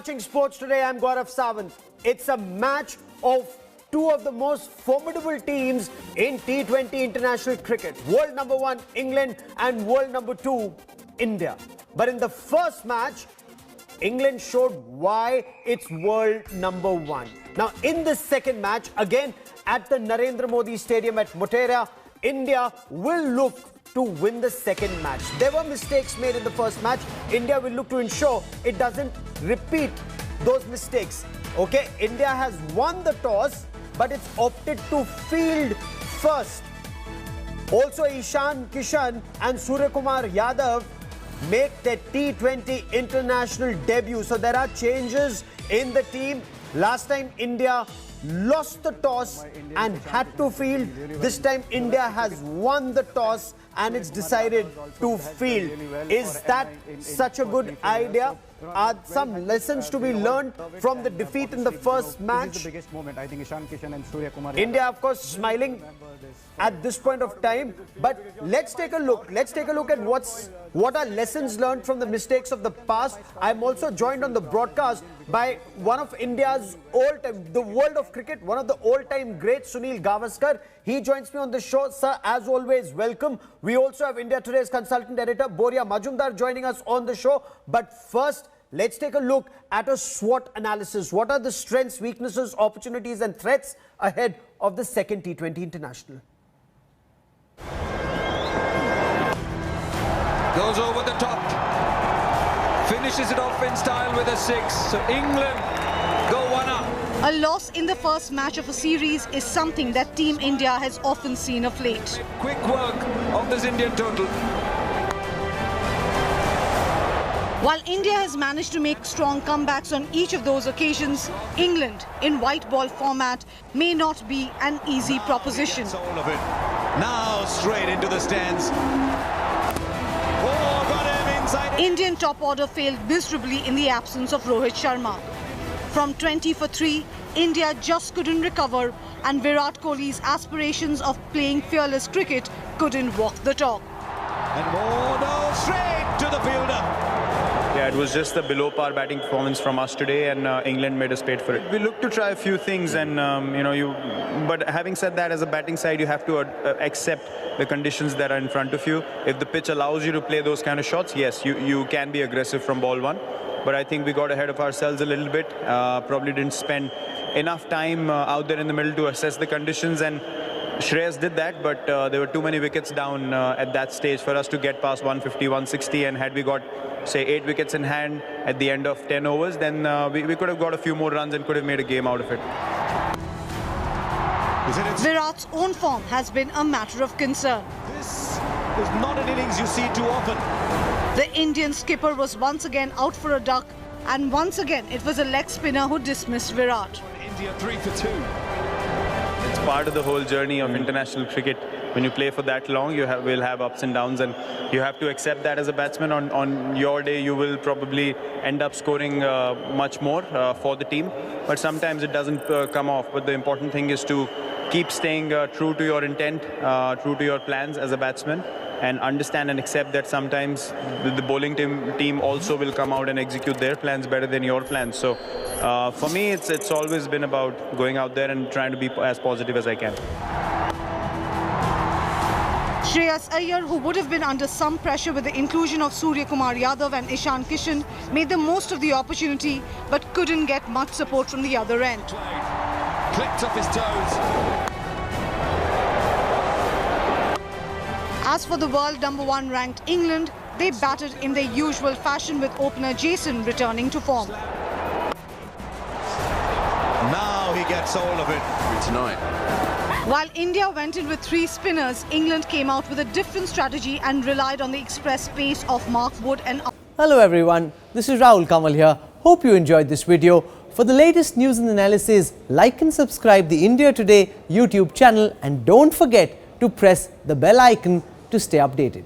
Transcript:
watching Sports Today. I'm Gaurav Sawant. It's a match of two of the most formidable teams in T20 international cricket. World number 1, England, and world number 2, India. But in the first match, England showed why it's world number 1. Now, in this second match, again at the Narendra Modi Stadium at Motera, India will look to win the second match. There were mistakes made in the first match. India will look to ensure it doesn't repeat those mistakes. Okay, India has won the toss, but it's opted to field first. Also, Ishan Kishan and Suryakumar Yadav make their T20 international debut. So there are changes in the team. Last time India lost the toss and had to field. This time India has won the toss and it's decided to field. Is that such a good idea? Are some lessons to be learned from the defeat in the first match? India, of course, smiling at this point of time. But let's take a look. Let's take a look at what are lessons learned from the mistakes of the past. I'm also joined on the broadcast by one of India's the world of cricket, one of the all-time greats, Sunil Gavaskar. He joins me on the show. Sir, as always, welcome. We also have India Today's consultant editor, Boria Majumdar, joining us on the show. But first, let's take a look at a SWOT analysis. What are the strengths, weaknesses, opportunities and threats ahead of the second T20 International? Goes over the top, finishes it off in style with a 6. So England go 1 up. A loss in the first match of a series is something that Team India has often seen of late. Quick work of this Indian total. While India has managed to make strong comebacks on each of those occasions, England, in white ball format, may not be an easy proposition. All of it. Now straight into the stands. Oh, got him inside. Indian top order failed miserably in the absence of Rohit Sharma. From 20 for 3, India just couldn't recover, and Virat Kohli's aspirations of playing fearless cricket couldn't walk the talk. And more, no, straight to the fielder. Yeah, it was just the below par batting performance from us today, and England made us pay for it. We looked to try a few things, and but having said that, as a batting side, you have to accept the conditions that are in front of you. If the pitch allows you to play those kind of shots, yes, you can be aggressive from ball 1. But I think we got ahead of ourselves a little bit. Probably didn't spend enough time out there in the middle to assess the conditions, and Shreyas did that, but there were too many wickets down at that stage for us to get past 150, 160, and had we got, say, 8 wickets in hand at the end of 10 overs, then we could have got a few more runs and could have made a game out of it. Virat's own form has been a matter of concern. This is not an innings you see too often. The Indian skipper was once again out for a duck, and once again it was a leg spinner who dismissed Virat. India 3 for 2. It's part of the whole journey of international cricket. When you play for that long, will have ups and downs, and you have to accept that as a batsman. On your day, you will probably end up scoring much more for the team, but sometimes it doesn't come off. But the important thing is to keep staying true to your intent, true to your plans as a batsman, and understand and accept that sometimes the bowling team also will come out and execute their plans better than your plans. So for me, it's always been about going out there and trying to be as positive as I can. Shreyas Iyer, who would have been under some pressure with the inclusion of Suryakumar Yadav and Ishan Kishan, made the most of the opportunity but couldn't get much support from the other end. Clicked off his toes. As for the world number 1 ranked England, they batted in their usual fashion with opener Jason returning to form. Now he gets hold of it. Tonight. While India went in with 3 spinners, England came out with a different strategy and relied on the express pace of Mark Wood and... Hello everyone, this is Rahul Kamal here. Hope you enjoyed this video. For the latest news and analysis, like and subscribe the India Today YouTube channel, and don't forget to press the bell icon to stay updated.